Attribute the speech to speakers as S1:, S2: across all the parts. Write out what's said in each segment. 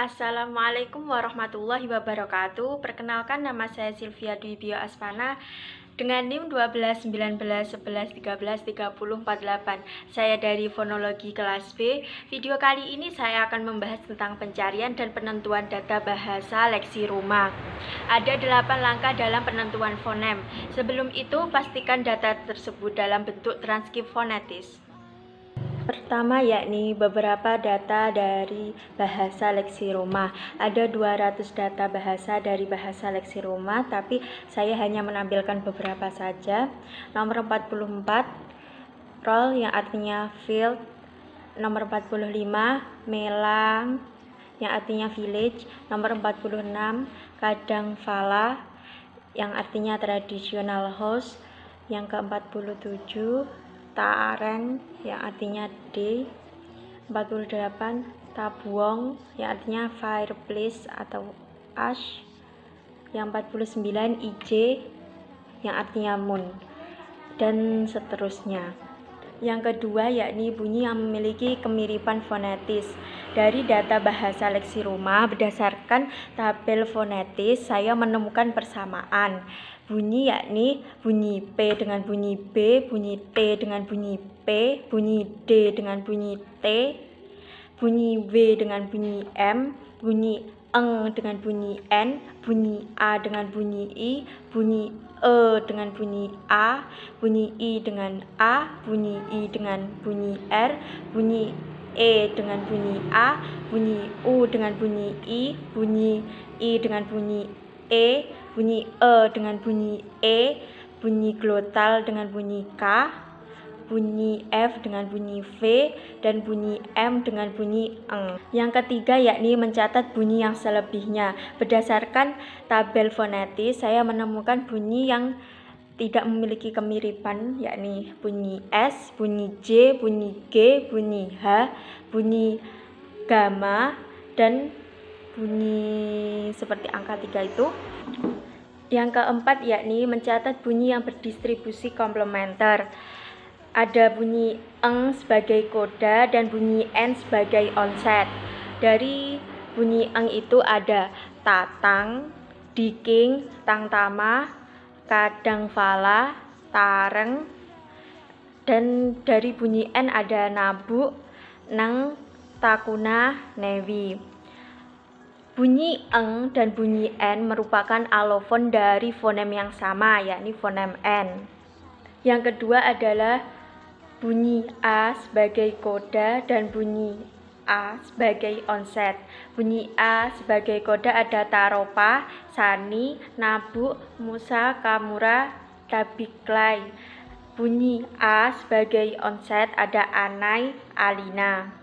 S1: Assalamualaikum warahmatullahi wabarakatuh. Perkenalkan, nama saya Sylvia Dwi Bio Aspana dengan NIM 121911133048. Saya dari Fonologi kelas B. Video kali ini saya akan membahas tentang pencarian dan penentuan data bahasa leksi rumah. Ada 8 langkah dalam penentuan fonem. Sebelum itu, pastikan data tersebut dalam bentuk transkrip fonetis. Pertama, yakni beberapa data dari bahasa leksi rumah. Ada 200 data bahasa dari bahasa leksi rumah, tapi saya hanya menampilkan beberapa saja. Nomor 44, role yang artinya field. Nomor 45, melang yang artinya village. Nomor 46, kadang fala yang artinya traditional house. Yang ke-47, Taareng yang artinya D. 48, Tabuong yang artinya fireplace atau ash. Yang 49, IJ yang artinya moon, dan seterusnya. Yang kedua, yakni bunyi yang memiliki kemiripan fonetis. Dari data bahasa leksi rumah, berdasarkan tabel fonetis, saya menemukan persamaan. Bunyi yakni bunyi P dengan bunyi B, bunyi T dengan bunyi P, bunyi D dengan bunyi T, bunyi W dengan bunyi M, bunyi eng dengan bunyi N, bunyi A dengan bunyi I, bunyi E dengan bunyi A, bunyi I dengan A, bunyi I dengan bunyi R, bunyi E dengan bunyi A, bunyi U dengan bunyi I, bunyi I dengan bunyi E, bunyi E dengan bunyi E, bunyi glotal dengan bunyi K, bunyi F dengan bunyi V, dan bunyi M dengan bunyi eng. Yang ketiga, yakni mencatat bunyi yang selebihnya. Berdasarkan tabel fonetis, saya menemukan bunyi yang tidak memiliki kemiripan, yakni bunyi S, bunyi J, bunyi G, bunyi H, bunyi gamma, dan bunyi seperti angka 3 itu. Yang keempat, yakni mencatat bunyi yang berdistribusi komplementer. Ada bunyi eng sebagai koda dan bunyi n sebagai onset. Dari bunyi eng itu ada tatang, diking, tangtama, kadang fala, tareng, dan dari bunyi n ada nabuk, neng, takuna, newi. Bunyi eng dan bunyi n merupakan alofon dari fonem yang sama, yakni fonem n. Yang kedua adalah bunyi A sebagai koda dan bunyi A sebagai onset. Bunyi A sebagai koda ada taropa, sani, nabuk, musa, kamura, tabiklai. Bunyi A sebagai onset ada anai, alina.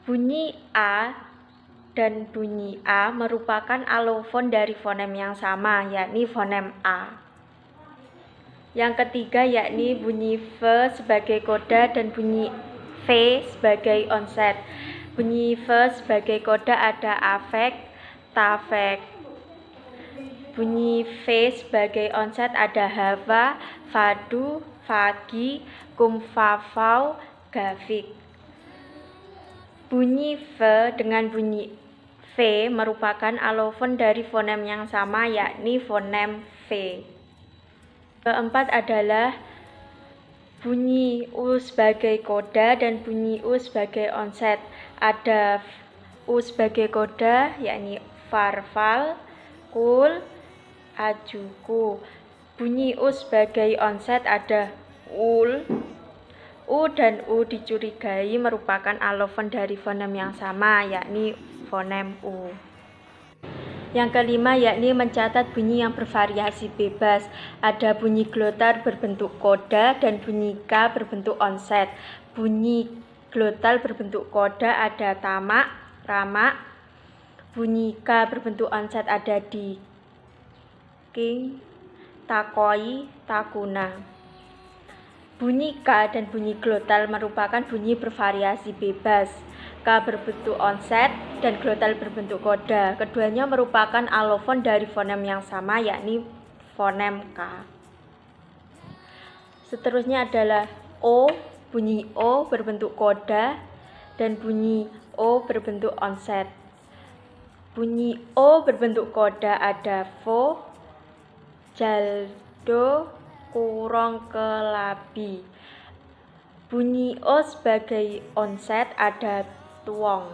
S1: Bunyi A dan bunyi A merupakan alofon dari fonem yang sama, yakni fonem A. Yang ketiga, yakni bunyi V sebagai koda dan bunyi V sebagai onset. Bunyi V sebagai koda ada afek, tafek. Bunyi V sebagai onset ada hava, fadu, fagi, kumfafau, gafik. Bunyi V dengan bunyi V merupakan alofon dari fonem yang sama, yakni fonem V. Keempat adalah bunyi U sebagai koda dan bunyi U sebagai onset. Ada U sebagai koda, yakni farfal, kul, ajuku. Bunyi U sebagai onset ada ul. U dan U dicurigai merupakan alofon dari fonem yang sama, yakni fonem U. Yang kelima, yakni mencatat bunyi yang bervariasi bebas. Ada bunyi glotal berbentuk koda dan bunyi K berbentuk onset. Bunyi glotal berbentuk koda ada tamak, ramak. Bunyi K berbentuk onset ada di king, takoi, takuna. Bunyi K dan bunyi glotal merupakan bunyi bervariasi bebas. K berbentuk onset dan glotal berbentuk koda. Keduanya merupakan alofon dari fonem yang sama, yakni fonem K. Seterusnya adalah O. Bunyi O berbentuk koda dan bunyi O berbentuk onset. Bunyi O berbentuk koda ada vo, jaldo, kurang kelabi. Bunyi O sebagai onset ada tuong.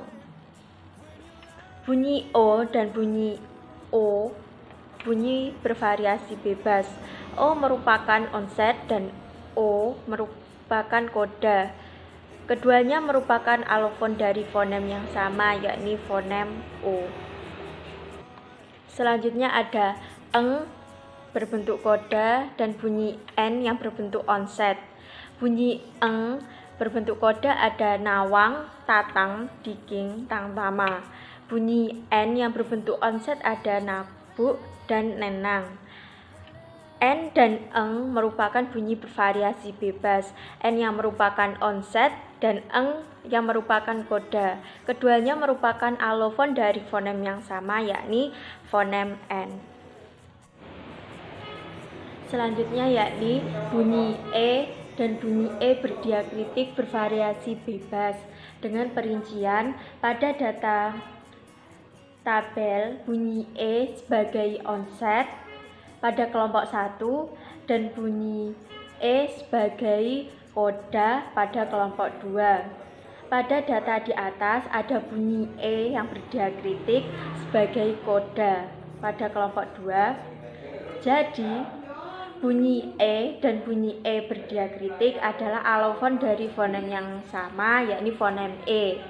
S1: Bunyi O dan bunyi O bunyi bervariasi bebas. O merupakan onset dan O merupakan koda. Keduanya merupakan alofon dari fonem yang sama, yakni fonem O. Selanjutnya ada eng berbentuk koda dan bunyi N yang berbentuk onset. Bunyi eng berbentuk koda ada nawang, tatang, diking, tangtama. Bunyi N yang berbentuk onset ada nabuk dan nenang. N dan eng merupakan bunyi bervariasi bebas. N yang merupakan onset dan eng yang merupakan koda. Keduanya merupakan alofon dari fonem yang sama, yakni fonem N. Selanjutnya yakni bunyi E dan bunyi E berdiakritik bervariasi bebas. Dengan perincian, pada data tabel bunyi E sebagai onset pada kelompok 1 dan bunyi E sebagai koda pada kelompok 2. Pada data di atas ada bunyi E yang berdiakritik sebagai koda pada kelompok 2. Jadi bunyi E dan bunyi E berdiakritik adalah alofon dari fonem yang sama, yakni fonem E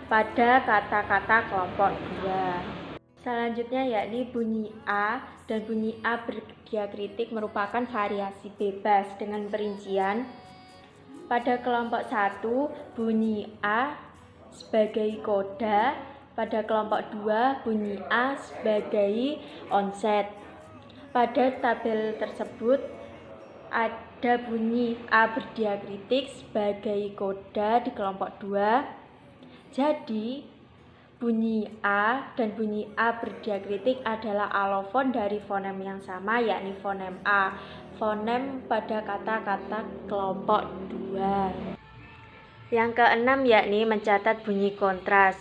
S1: pada kata-kata kelompok 2. Selanjutnya yakni bunyi A dan bunyi A berdiakritik merupakan variasi bebas dengan perincian. Pada kelompok 1 bunyi A sebagai koda, pada kelompok 2 bunyi A sebagai onset. Pada tabel tersebut ada bunyi A berdiakritik sebagai koda di kelompok 2. Jadi bunyi A dan bunyi A berdiakritik adalah alofon dari fonem yang sama, yakni fonem A, fonem pada kata-kata kelompok 2. Yang keenam yakni mencatat bunyi kontras.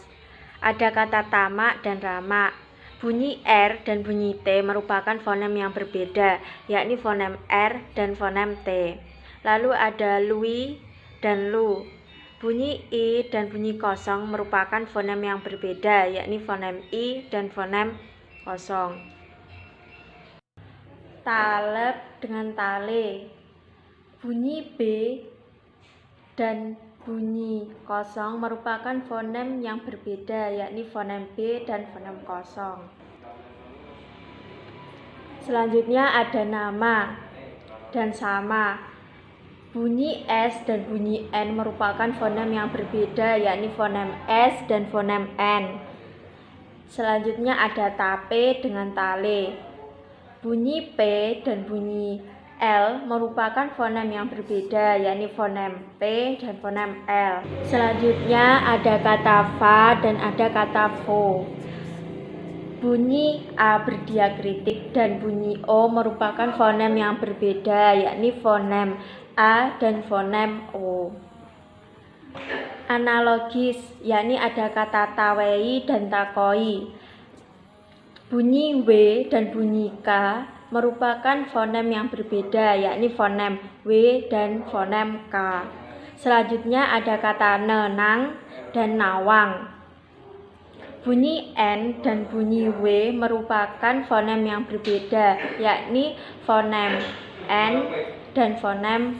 S1: Ada kata tamak dan ramak. Bunyi R dan bunyi T merupakan fonem yang berbeda, yakni fonem R dan fonem T. Lalu ada lui dan lu. Bunyi I dan bunyi kosong merupakan fonem yang berbeda, yakni fonem I dan fonem kosong. Talep dengan tale. Bunyi B dan bunyi kosong merupakan fonem yang berbeda, yakni fonem B dan fonem kosong. Selanjutnya ada nama dan sama. Bunyi S dan bunyi N merupakan fonem yang berbeda, yakni fonem S dan fonem N. Selanjutnya ada tape dengan tale. Bunyi P dan bunyi L merupakan fonem yang berbeda, yakni fonem P dan fonem L. Selanjutnya ada kata fa dan ada kata vo. Bunyi A berdiakritik dan bunyi O merupakan fonem yang berbeda, yakni fonem A dan fonem O. Analogis, yakni ada kata tawei dan takoi. Bunyi W dan bunyi K merupakan fonem yang berbeda, yakni fonem W dan fonem K. Selanjutnya ada kata nenang dan nawang. Bunyi N dan bunyi W merupakan fonem yang berbeda, yakni fonem N dan fonem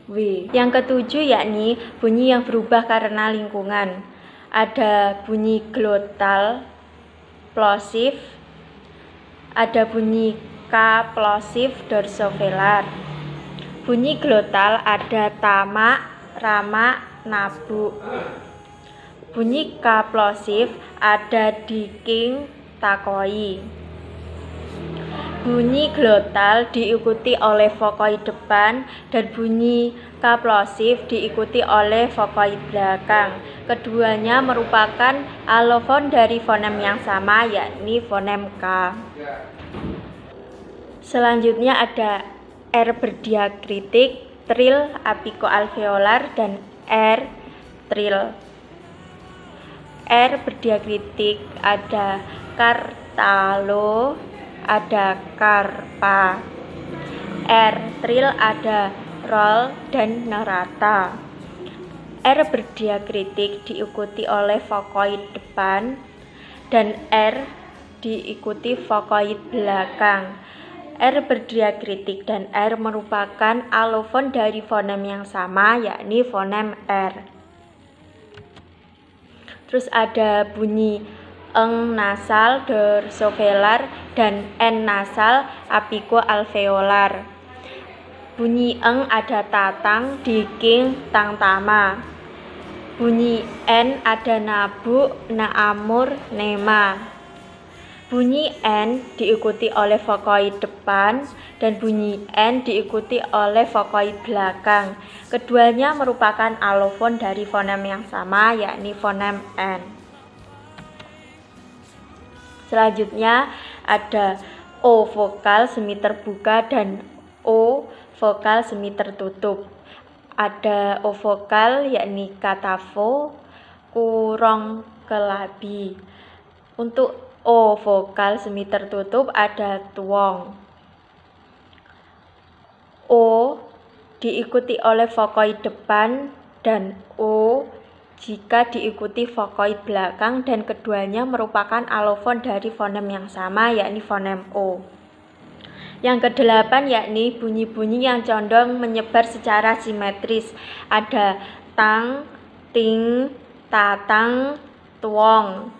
S1: W. Yang ketujuh yakni bunyi yang berubah karena lingkungan. Ada bunyi glotal plosif, ada bunyi K plosif dorsovelar. Bunyi glotal ada tamak, ramak, nabuk. Bunyi K plosif ada diking, takoi. Bunyi glotal diikuti oleh vokoi depan dan bunyi K plosif diikuti oleh vokoi belakang. Keduanya merupakan alofon dari fonem yang sama, yakni fonem K. Selanjutnya ada R berdiakritik, tril, apikoalveolar, dan R tril. R berdiakritik ada kartalo, ada karpa. R tril ada rol dan nerata. R berdiakritik diikuti oleh vokoid depan dan R diikuti vokoid belakang. R berdiakritik dan R merupakan alofon dari fonem yang sama, yakni fonem R. Terus ada bunyi eng nasal dorsovelar dan n nasal apigo-alveolar. Bunyi eng ada tatang, diking, tangtama. Bunyi n ada nabu, naamur, nema. Bunyi n diikuti oleh vokoid depan dan bunyi n diikuti oleh vokoid belakang. Keduanya merupakan alofon dari fonem yang sama, yakni fonem n. Selanjutnya ada o vokal semi terbuka dan o vokal semi tertutup. Ada o vokal yakni katavo, kurong kelabi. Untuk o vokal semi tertutup ada tuong. O diikuti oleh vokoid depan dan o jika diikuti vokoid belakang dan keduanya merupakan alofon dari fonem yang sama, yakni fonem o. Yang kedelapan yakni bunyi-bunyi yang condong menyebar secara simetris. Ada tang, ting, tatang, tuong.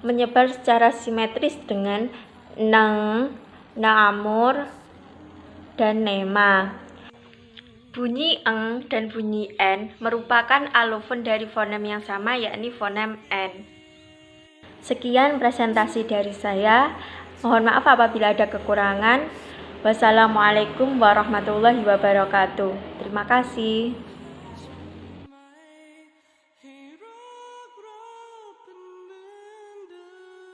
S1: Menyebar secara simetris dengan neng, naamur, dan nema. Bunyi eng dan bunyi n merupakan alofon dari fonem yang sama, yakni fonem n. Sekian presentasi dari saya. Mohon maaf apabila ada kekurangan. Wassalamualaikum warahmatullahi wabarakatuh. Terima kasih.